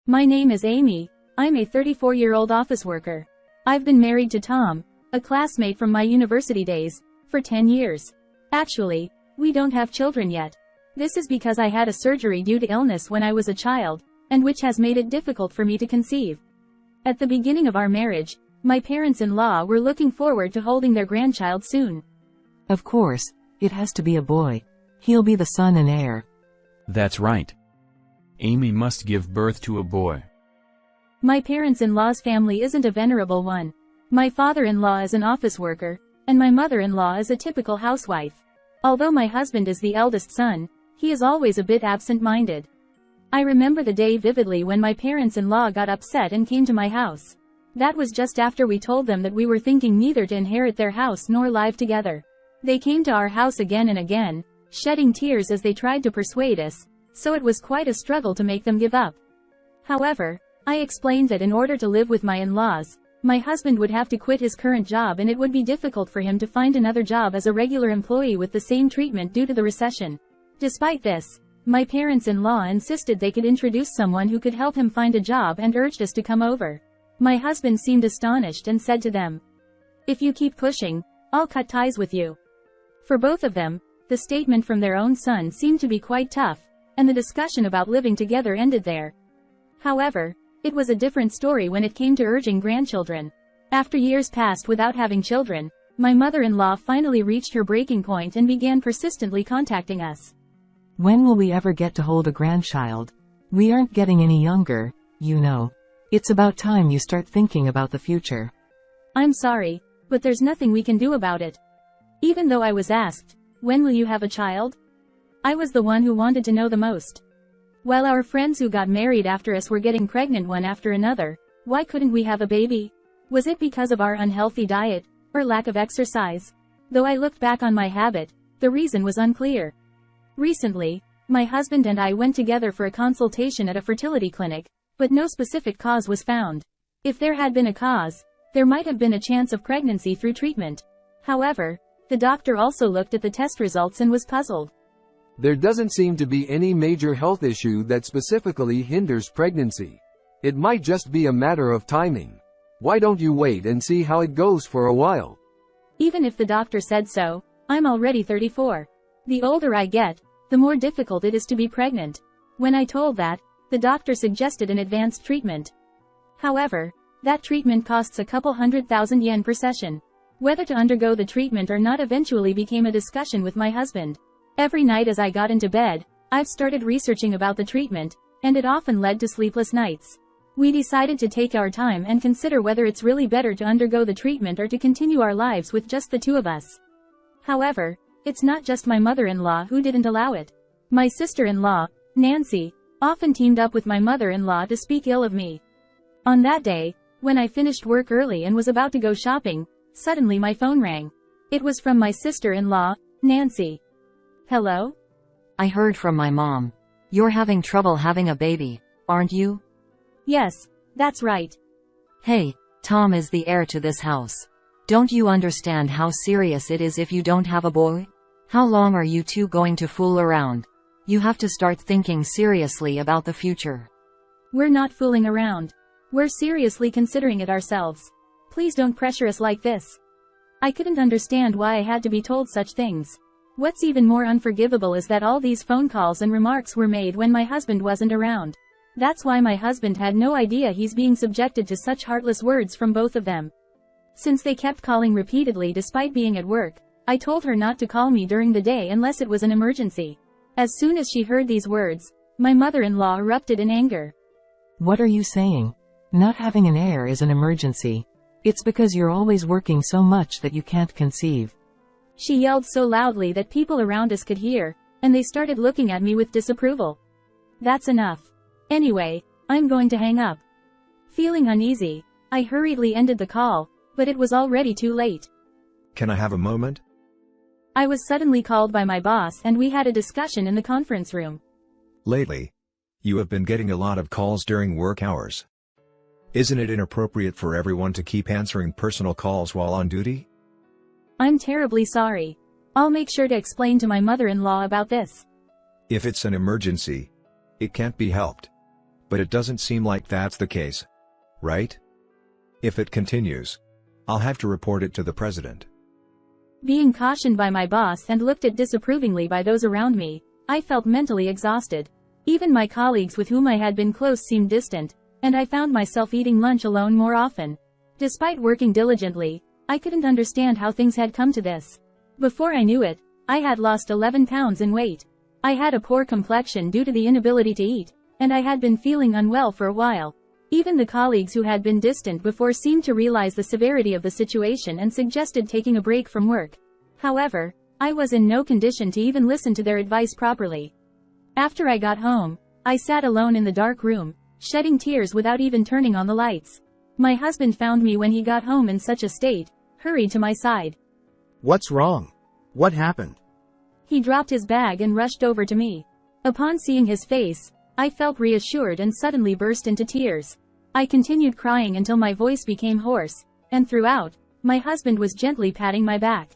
My name is Amy. I'm a 34-year-old office worker. I've been married to Tom, a classmate from my university days, for 10 years. Actually, we don't have children yet. This is because I had a surgery due to illness when I was a child, and which has made it difficult for me to conceive. At the beginning of our marriage, my parents-in-law were looking forward to holding their grandchild soon. Of course, it has to be a boy. He'll be the son and heir. That's right. Amy must give birth to a boy. My parents-in-law's family isn't a venerable one. My father-in-law is an office worker, and my mother-in-law is a typical housewife. Although my husband is the eldest son, he is always a bit absent-minded. I remember the day vividly when my parents-in-law got upset and came to my house. That was just after we told them that we were thinking neither to inherit their house nor live together. They came to our house again and again, shedding tears as they tried to persuade us, so it was quite a struggle to make them give up. However, I explained that in order to live with my in-laws, my husband would have to quit his current job and it would be difficult for him to find another job as a regular employee with the same treatment due to the recession. Despite this, my parents-in-law insisted they could introduce someone who could help him find a job and urged us to come over. My husband seemed astonished and said to them, "If you keep pushing, I'll cut ties with you." For both of them, the statement from their own son seemed to be quite tough, and the discussion about living together ended there. However, it was a different story when it came to urging grandchildren. After years passed without having children, my mother-in-law finally reached her breaking point and began persistently contacting us. When will we ever get to hold a grandchild? We aren't getting any younger, you know. It's about time you start thinking about the future. I'm sorry, but there's nothing we can do about it. Even though I was asked, "When will you have a child?" I was the one who wanted to know the most. While our friends who got married after us were getting pregnant one after another, why couldn't we have a baby? Was it because of our unhealthy diet, or lack of exercise? Though I looked back on my habit, the reason was unclear. Recently, my husband and I went together for a consultation at a fertility clinic, but no specific cause was found. If there had been a cause, there might have been a chance of pregnancy through treatment. However, the doctor also looked at the test results and was puzzled. There doesn't seem to be any major health issue that specifically hinders pregnancy. It might just be a matter of timing. Why don't you wait and see how it goes for a while? Even if the doctor said so, I'm already 34. The older I get, the more difficult it is to be pregnant. When I told that, the doctor suggested an advanced treatment. However, that treatment costs a couple $100,000 per session. Whether to undergo the treatment or not eventually became a discussion with my husband. Every night as I got into bed, I've started researching about the treatment, and it often led to sleepless nights. We decided to take our time and consider whether it's really better to undergo the treatment or to continue our lives with just the two of us. However, it's not just my mother-in-law who didn't allow it. My sister-in-law, Nancy, often teamed up with my mother-in-law to speak ill of me. On that day, when I finished work early and was about to go shopping, suddenly my phone rang. It was from my sister-in-law, Nancy. "Hello? I heard from my mom. You're having trouble having a baby, aren't you?" "Yes, that's right." "Hey, Tom is the heir to this house. Don't you understand how serious it is if you don't have a boy? How long are you two going to fool around? You have to start thinking seriously about the future." "We're not fooling around. We're seriously considering it ourselves. Please don't pressure us like this." I couldn't understand why I had to be told such things. What's even more unforgivable is that all these phone calls and remarks were made when my husband wasn't around. That's why my husband had no idea he's being subjected to such heartless words from both of them. Since they kept calling repeatedly despite being at work, I told her not to call me during the day unless it was an emergency. As soon as she heard these words, my mother-in-law erupted in anger. What are you saying? Not having an heir is an emergency. It's because you're always working so much that you can't conceive. She yelled so loudly that people around us could hear, and they started looking at me with disapproval. That's enough. Anyway, I'm going to hang up. Feeling uneasy, I hurriedly ended the call, but it was already too late. "Can I have a moment?" I was suddenly called by my boss and we had a discussion in the conference room. "Lately, you have been getting a lot of calls during work hours. Isn't it inappropriate for everyone to keep answering personal calls while on duty?" I'm terribly sorry. I'll make sure to explain to my mother-in-law about this. "If it's an emergency, it can't be helped. But it doesn't seem like that's the case. Right? If it continues, I'll have to report it to the president. Being cautioned by my boss and looked at disapprovingly by those around me, I felt mentally exhausted. Even my colleagues with whom I had been close seemed distant, and I found myself eating lunch alone more often. Despite working diligently, I couldn't understand how things had come to this. Before I knew it, I had lost 11 pounds in weight. I had a poor complexion due to the inability to eat, and I had been feeling unwell for a while. Even the colleagues who had been distant before seemed to realize the severity of the situation and suggested taking a break from work. However, I was in no condition to even listen to their advice properly. After I got home, I sat alone in the dark room, shedding tears without even turning on the lights. My husband found me when he got home in such a state, hurried to my side. What's wrong? What happened? He dropped his bag and rushed over to me. Upon seeing his face, I felt reassured and suddenly burst into tears. I continued crying until my voice became hoarse, and throughout, my husband was gently patting my back.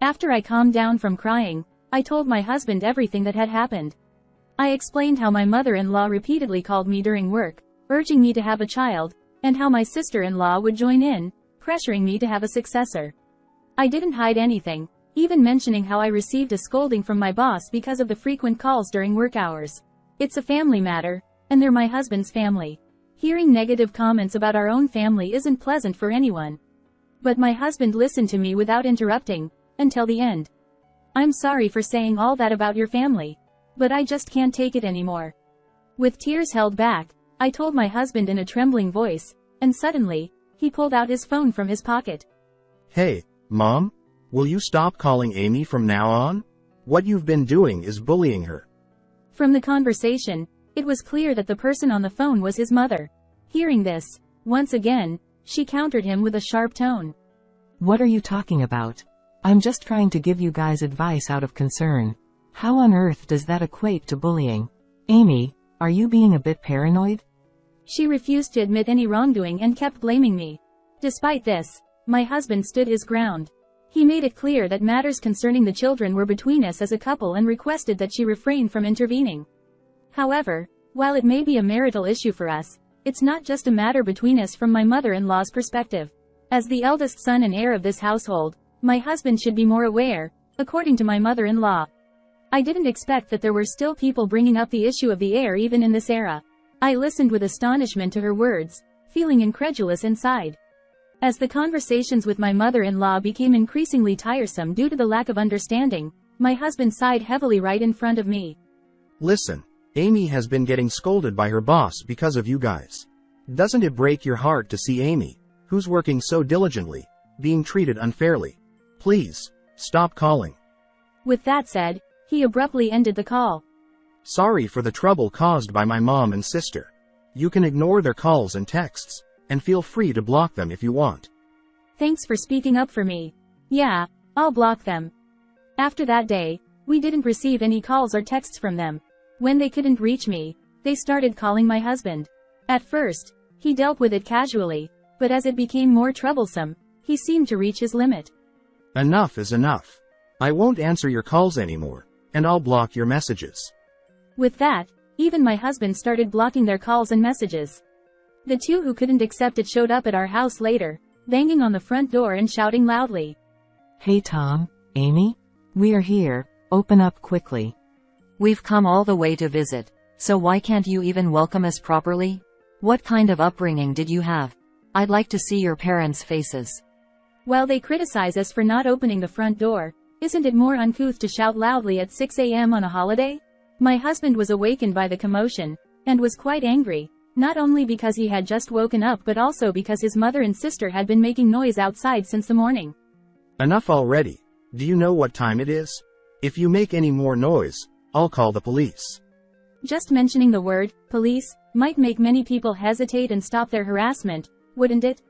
After I calmed down from crying, I told my husband everything that had happened. I explained how my mother-in-law repeatedly called me during work, urging me to have a child, and how my sister-in-law would join in, pressuring me to have a successor. I didn't hide anything, even mentioning how I received a scolding from my boss because of the frequent calls during work hours. It's a family matter, and they're my husband's family. Hearing negative comments about our own family isn't pleasant for anyone. But my husband listened to me without interrupting, until the end. I'm sorry for saying all that about your family. But I just can't take it anymore. With tears held back, I told my husband in a trembling voice, and suddenly, he pulled out his phone from his pocket. Hey, Mom? Will you stop calling Amy from now on? What you've been doing is bullying her. From the conversation, it was clear that the person on the phone was his mother. Hearing this, once again, she countered him with a sharp tone. What are you talking about? I'm just trying to give you guys advice out of concern. How on earth does that equate to bullying? Amy, are you being a bit paranoid? She refused to admit any wrongdoing and kept blaming me. Despite this, my husband stood his ground. He made it clear that matters concerning the children were between us as a couple and requested that she refrain from intervening. However, while it may be a marital issue for us, it's not just a matter between us from my mother-in-law's perspective. As the eldest son and heir of this household, my husband should be more aware, according to my mother-in-law. I didn't expect that there were still people bringing up the issue of the heir even in this era. I listened with astonishment to her words, feeling incredulous inside. As the conversations with my mother-in-law became increasingly tiresome due to the lack of understanding, my husband sighed heavily right in front of me. Listen, Amy has been getting scolded by her boss because of you guys. Doesn't it break your heart to see Amy, who's working so diligently, being treated unfairly? Please, stop calling. With that said, he abruptly ended the call. Sorry for the trouble caused by my mom and sister. You can ignore their calls and texts, and feel free to block them if you want. Thanks for speaking up for me. Yeah, I'll block them. After that day, we didn't receive any calls or texts from them. When they couldn't reach me, they started calling my husband. At first, he dealt with it casually, but as it became more troublesome, he seemed to reach his limit. Enough is enough. I won't answer your calls anymore, and I'll block your messages. With that, even my husband started blocking their calls and messages. The two who couldn't accept it showed up at our house later, banging on the front door and shouting loudly. Hey Tom, Amy? We are here, open up quickly. We've come all the way to visit, so why can't you even welcome us properly? What kind of upbringing did you have? I'd like to see your parents' faces. While they criticize us for not opening the front door, isn't it more uncouth to shout loudly at 6 a.m. on a holiday? My husband was awakened by the commotion, and was quite angry, not only because he had just woken up but also because his mother and sister had been making noise outside since the morning. Enough already. Do you know what time it is? If you make any more noise, I'll call the police. Just mentioning the word, police, might make many people hesitate and stop their harassment, wouldn't it?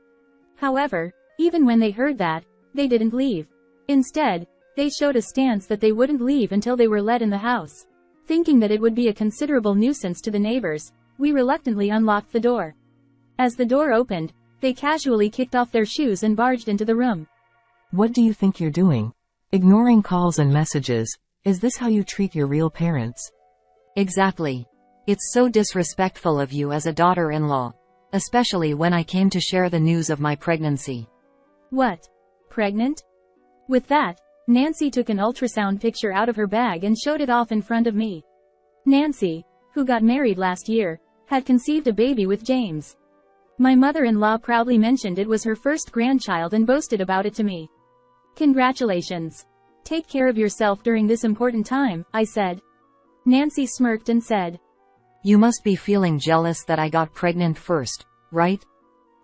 However, even when they heard that, they didn't leave. Instead, they showed a stance that they wouldn't leave until they were let in the house. Thinking that it would be a considerable nuisance to the neighbors, we reluctantly unlocked the door. As the door opened, they casually kicked off their shoes and barged into the room. What do you think you're doing? Ignoring calls and messages, is this how you treat your real parents? Exactly. It's so disrespectful of you as a daughter-in-law. Especially when I came to share the news of my pregnancy. What? Pregnant? With that, Nancy took an ultrasound picture out of her bag and showed it off in front of me. Nancy, who got married last year, had conceived a baby with James. My mother-in-law proudly mentioned it was her first grandchild and boasted about it to me. Congratulations. Take care of yourself during this important time, I said. Nancy smirked and said, You must be feeling jealous that I got pregnant first, right?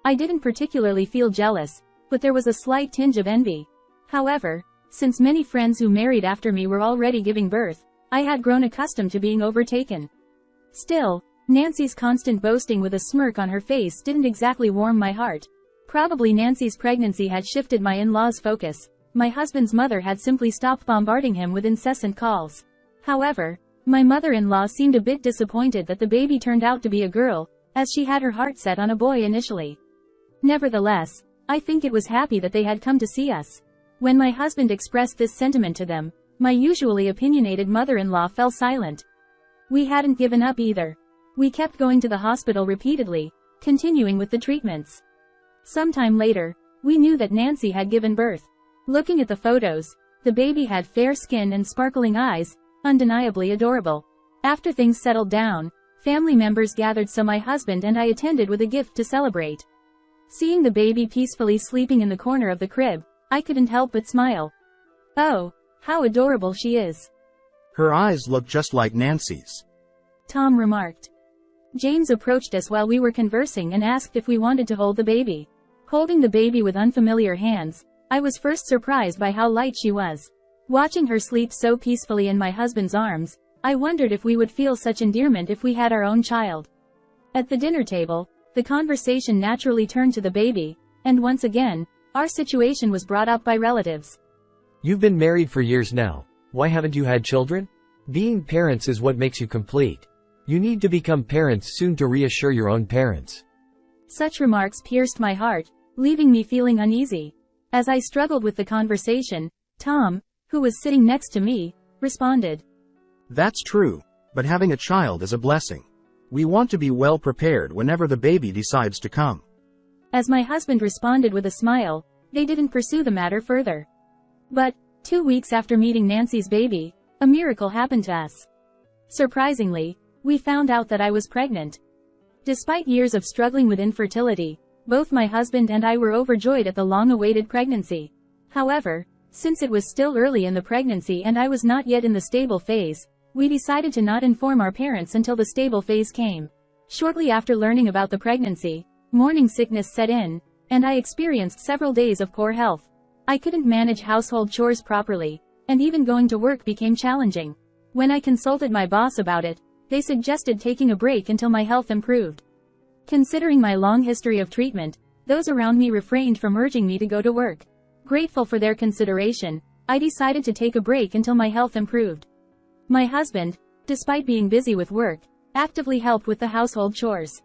I didn't particularly feel jealous, but there was a slight tinge of envy. However, since many friends who married after me were already giving birth, I had grown accustomed to being overtaken. Still, Nancy's constant boasting with a smirk on her face didn't exactly warm my heart. Probably Nancy's pregnancy had shifted my in-laws' focus. My husband's mother had simply stopped bombarding him with incessant calls. However, my mother-in-law seemed a bit disappointed that the baby turned out to be a girl, as she had her heart set on a boy initially. Nevertheless, I think it was happy that they had come to see us. When my husband expressed this sentiment to them, my usually opinionated mother-in-law fell silent. We hadn't given up either. We kept going to the hospital repeatedly, continuing with the treatments. Sometime later, we knew that Nancy had given birth. Looking at the photos, the baby had fair skin and sparkling eyes, undeniably adorable. After things settled down, family members gathered so my husband and I attended with a gift to celebrate. Seeing the baby peacefully sleeping in the corner of the crib, I couldn't help but smile. Oh, how adorable she is. Her eyes look just like Nancy's. Tom remarked. James approached us while we were conversing and asked if we wanted to hold the baby. Holding the baby with unfamiliar hands, I was first surprised by how light she was. Watching her sleep so peacefully in my husband's arms, I wondered if we would feel such endearment if we had our own child. At the dinner table, the conversation naturally turned to the baby, and once again, our situation was brought up by relatives. You've been married for years now. Why haven't you had children? Being parents is what makes you complete. You need to become parents soon to reassure your own parents. Such remarks pierced my heart, leaving me feeling uneasy. As I struggled with the conversation, Tom, who was sitting next to me, responded. That's true, but having a child is a blessing. We want to be well prepared whenever the baby decides to come. As my husband responded with a smile, they didn't pursue the matter further. But, 2 weeks after meeting Nancy's baby, a miracle happened to us. Surprisingly, we found out that I was pregnant. Despite years of struggling with infertility, both my husband and I were overjoyed at the long-awaited pregnancy. However, since it was still early in the pregnancy and I was not yet in the stable phase, we decided to not inform our parents until the stable phase came. Shortly after learning about the pregnancy, morning sickness set in, and I experienced several days of poor health. I couldn't manage household chores properly, and even going to work became challenging. When I consulted my boss about it, they suggested taking a break until my health improved. Considering my long history of treatment, those around me refrained from urging me to go to work. Grateful for their consideration, I decided to take a break until my health improved. My husband, despite being busy with work, actively helped with the household chores.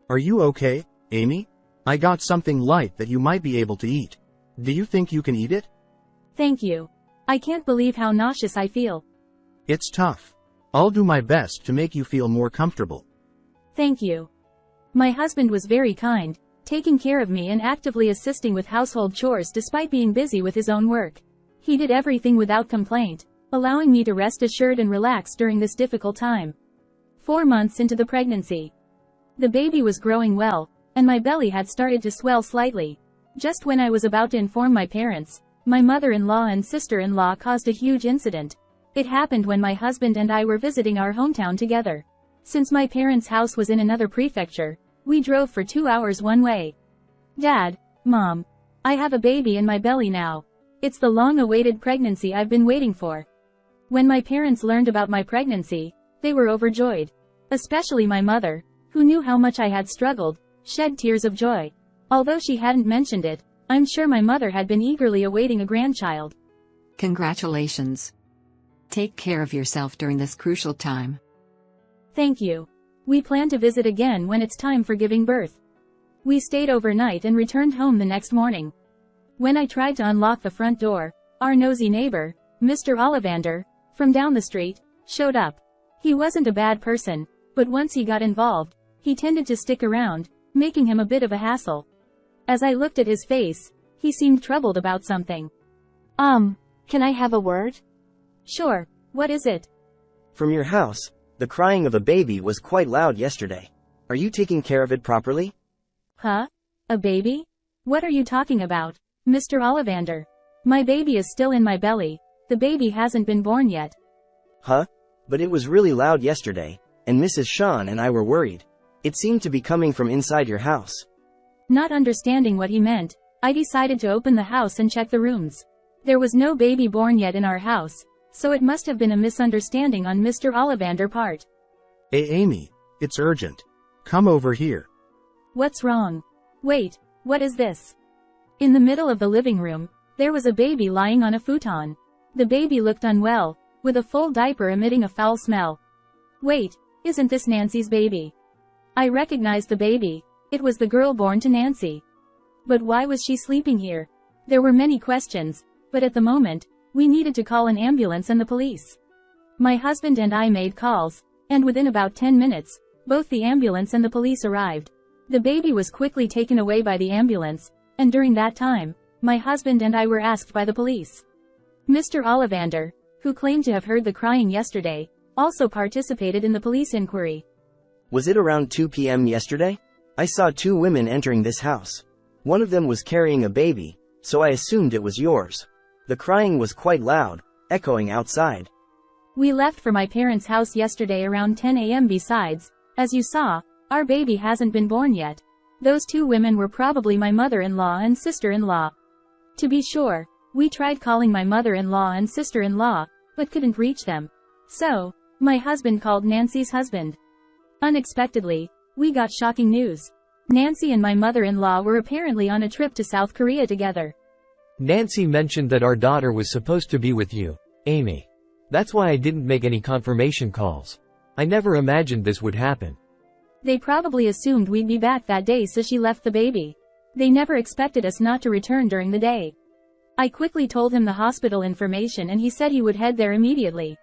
Are you okay, Amy? I got something light that you might be able to eat. Do you think you can eat it? Thank you. I can't believe how nauseous I feel. It's tough. I'll do my best to make you feel more comfortable. Thank you. My husband was very kind, taking care of me and actively assisting with household chores despite being busy with his own work. He did everything without complaint, allowing me to rest assured and relax during this difficult time. 4 months into the pregnancy, the baby was growing well, and my belly had started to swell slightly. Just when I was about to inform my parents, my mother-in-law and sister-in-law caused a huge incident. It happened when my husband and I were visiting our hometown together. Since my parents' house was in another prefecture, we drove for 2 hours one way. Dad, Mom, I have a baby in my belly now. It's the long-awaited pregnancy I've been waiting for. When my parents learned about my pregnancy, they were overjoyed. Especially my mother, who knew how much I had struggled, shed tears of joy. Although she hadn't mentioned it, I'm sure my mother had been eagerly awaiting a grandchild. Congratulations. Take care of yourself during this crucial time. Thank you. We plan to visit again when it's time for giving birth. We stayed overnight and returned home the next morning. When I tried to unlock the front door, our nosy neighbor, Mr. Ollivander, from down the street, showed up. He wasn't a bad person, But once he got involved, he tended to stick around, making him a bit of a hassle. As I looked at his face, he seemed troubled about something. Can I have a word? Sure, what is it? From your house, the crying of a baby was quite loud yesterday. Are you taking care of it properly? Huh? A baby? What are you talking about, Mr. Ollivander? My baby is still in my belly. The baby hasn't been born yet. Huh? But it was really loud yesterday, and Mrs. Sean and I were worried. It seemed to be coming from inside your house. Not understanding what he meant, I decided to open the house and check the rooms. There was no baby born yet in our house, so it must have been a misunderstanding on Mr. Ollivander's part. Hey Amy, it's urgent. Come over here. What's wrong? Wait, what is this? In the middle of the living room, there was a baby lying on a futon. The baby looked unwell, with a full diaper emitting a foul smell. Wait, isn't this Nancy's baby? I recognized the baby. It was the girl born to Nancy. But why was she sleeping here? There were many questions, but at the moment, we needed to call an ambulance and the police. My husband and I made calls, and within about 10 minutes, both the ambulance and the police arrived. The baby was quickly taken away by the ambulance, and during that time, my husband and I were asked by the police. Mr. Ollivander, who claimed to have heard the crying yesterday, also participated in the police inquiry. Was it around 2 p.m. yesterday? I saw 2 women entering this house. One of them was carrying a baby, so I assumed it was yours. The crying was quite loud, echoing outside. We left for my parents' house yesterday around 10 a.m. Besides, as you saw, our baby hasn't been born yet. Those 2 women were probably my mother-in-law and sister-in-law. To be sure, we tried calling my mother-in-law and sister-in-law, but couldn't reach them. So, my husband called Nancy's husband. Unexpectedly, we got shocking news. Nancy and my mother-in-law were apparently on a trip to South Korea together. Nancy mentioned that our daughter was supposed to be with you, Amy. That's why I didn't make any confirmation calls. I never imagined this would happen. They probably assumed we'd be back that day, so she left the baby. They never expected us not to return during the day. I quickly told him the hospital information and he said he would head there immediately.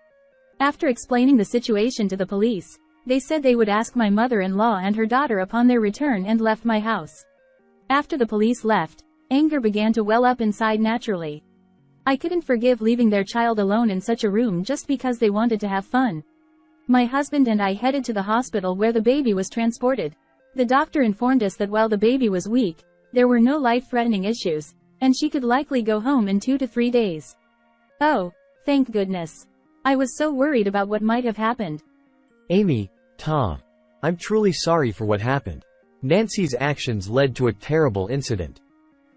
After explaining the situation to the police, they said they would ask my mother-in-law and her daughter upon their return and left my house. After the police left, anger began to well up inside naturally. I couldn't forgive leaving their child alone in such a room just because they wanted to have fun. My husband and I headed to the hospital where the baby was transported. The doctor informed us that while the baby was weak, there were no life-threatening issues, and she could likely go home in 2 to 3 days. Oh, thank goodness. I was so worried about what might have happened. Amy, Tom, I'm truly sorry for what happened. Nancy's actions led to a terrible incident.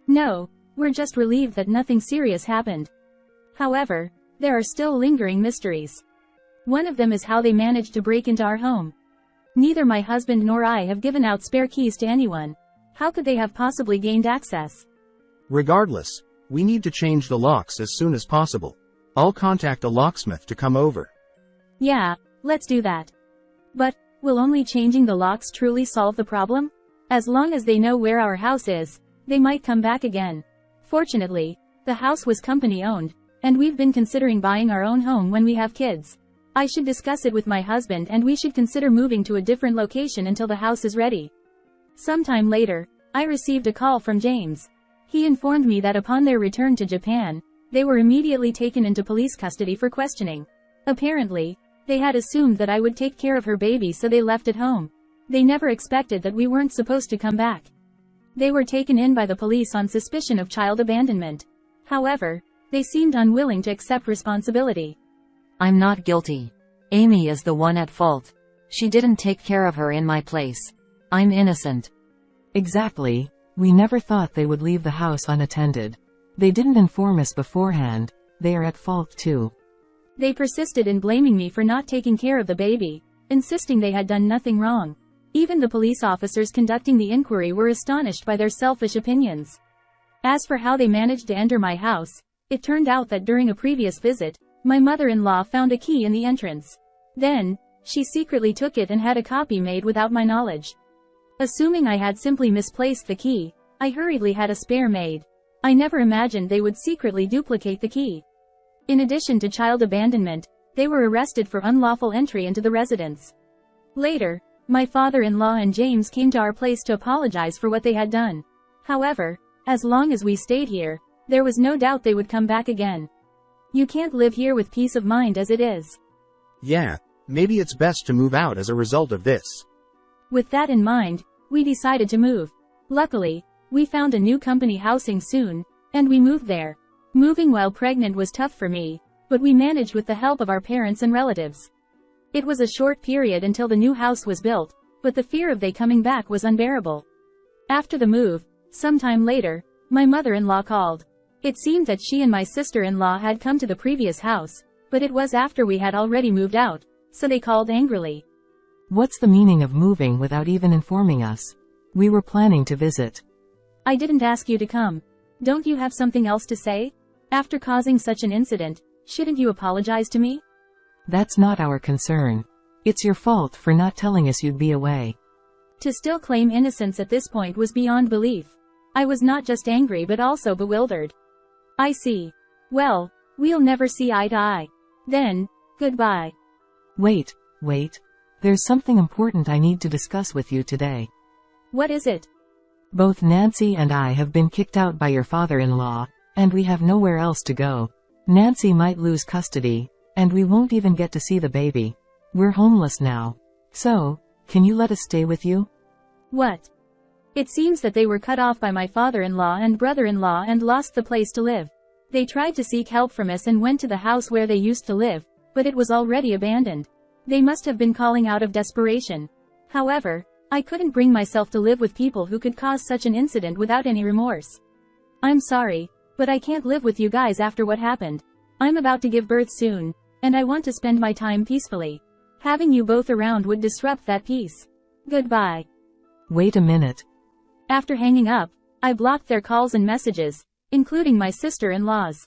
No, we're just relieved that nothing serious happened. However, there are still lingering mysteries. One of them is how they managed to break into our home. Neither my husband nor I have given out spare keys to anyone. How could they have possibly gained access? Regardless, we need to change the locks as soon as possible. I'll contact a locksmith to come over. Yeah, let's do that. But, will only changing the locks truly solve the problem? As long as they know where our house is, they might come back again. Fortunately, the house was company owned, and we've been considering buying our own home when we have kids. I should discuss it with my husband and we should consider moving to a different location until the house is ready. Sometime later, I received a call from James. He informed me that upon their return to Japan, they were immediately taken into police custody for questioning. Apparently, they had assumed that I would take care of her baby, so they left at home. They never expected that we weren't supposed to come back. They were taken in by the police on suspicion of child abandonment. However, they seemed unwilling to accept responsibility. I'm not guilty. Amy is the one at fault. She didn't take care of her in my place. I'm innocent. Exactly. We never thought they would leave the house unattended. They didn't inform us beforehand. They are at fault too. They persisted in blaming me for not taking care of the baby, insisting they had done nothing wrong. Even the police officers conducting the inquiry were astonished by their selfish opinions. As for how they managed to enter my house, it turned out that during a previous visit, my mother-in-law found a key in the entrance. Then, she secretly took it and had a copy made without my knowledge. Assuming I had simply misplaced the key, I hurriedly had a spare made. I never imagined they would secretly duplicate the key. In addition to child abandonment, they were arrested for unlawful entry into the residence. Later, my father-in-law and James came to our place to apologize for what they had done. However, as long as we stayed here, there was no doubt they would come back again. You can't live here with peace of mind as it is. Yeah, maybe it's best to move out as a result of this. With that in mind, we decided to move. Luckily, we found a new company housing soon, and we moved there. Moving while pregnant was tough for me, but we managed with the help of our parents and relatives. It was a short period until the new house was built, but the fear of they coming back was unbearable. After the move, sometime later, my mother-in-law called. It seemed that she and my sister-in-law had come to the previous house, but it was after we had already moved out, so they called angrily. What's the meaning of moving without even informing us? We were planning to visit. I didn't ask you to come. Don't you have something else to say? After causing such an incident, shouldn't you apologize to me? That's not our concern. It's your fault for not telling us you'd be away. To still claim innocence at this point was beyond belief. I was not just angry but also bewildered. I see. Well, we'll never see eye to eye. Then, goodbye. Wait. There's something important I need to discuss with you today. What is it? Both Nancy and I have been kicked out by your father-in-law, and we have nowhere else to go. Nancy might lose custody, and we won't even get to see the baby. We're homeless now. So, can you let us stay with you? What? It seems that they were cut off by my father-in-law and brother-in-law and lost the place to live. They tried to seek help from us and went to the house where they used to live, but it was already abandoned. They must have been calling out of desperation. However, I couldn't bring myself to live with people who could cause such an incident without any remorse. I'm sorry, but I can't live with you guys after what happened. I'm about to give birth soon, and I want to spend my time peacefully. Having you both around would disrupt that peace. Goodbye. Wait a minute. After hanging up, I blocked their calls and messages, including my sister-in-law's.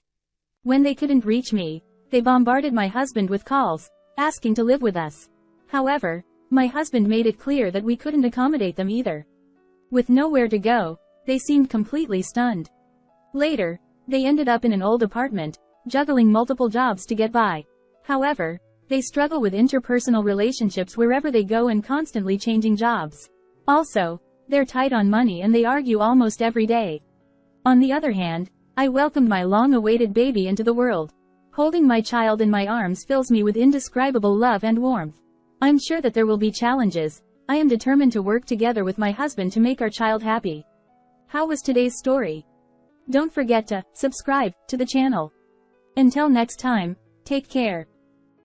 When they couldn't reach me, they bombarded my husband with calls, asking to live with us. However, my husband made it clear that we couldn't accommodate them either. With nowhere to go, they seemed completely stunned. Later, they ended up in an old apartment, juggling multiple jobs to get by. However, they struggle with interpersonal relationships wherever they go and constantly changing jobs. Also, they're tight on money and they argue almost every day. On the other hand, I welcomed my long-awaited baby into the world. Holding my child in my arms fills me with indescribable love and warmth. I'm sure that there will be challenges. I am determined to work together with my husband to make our child happy. How was today's story? Don't forget to subscribe to the channel. Until next time, take care.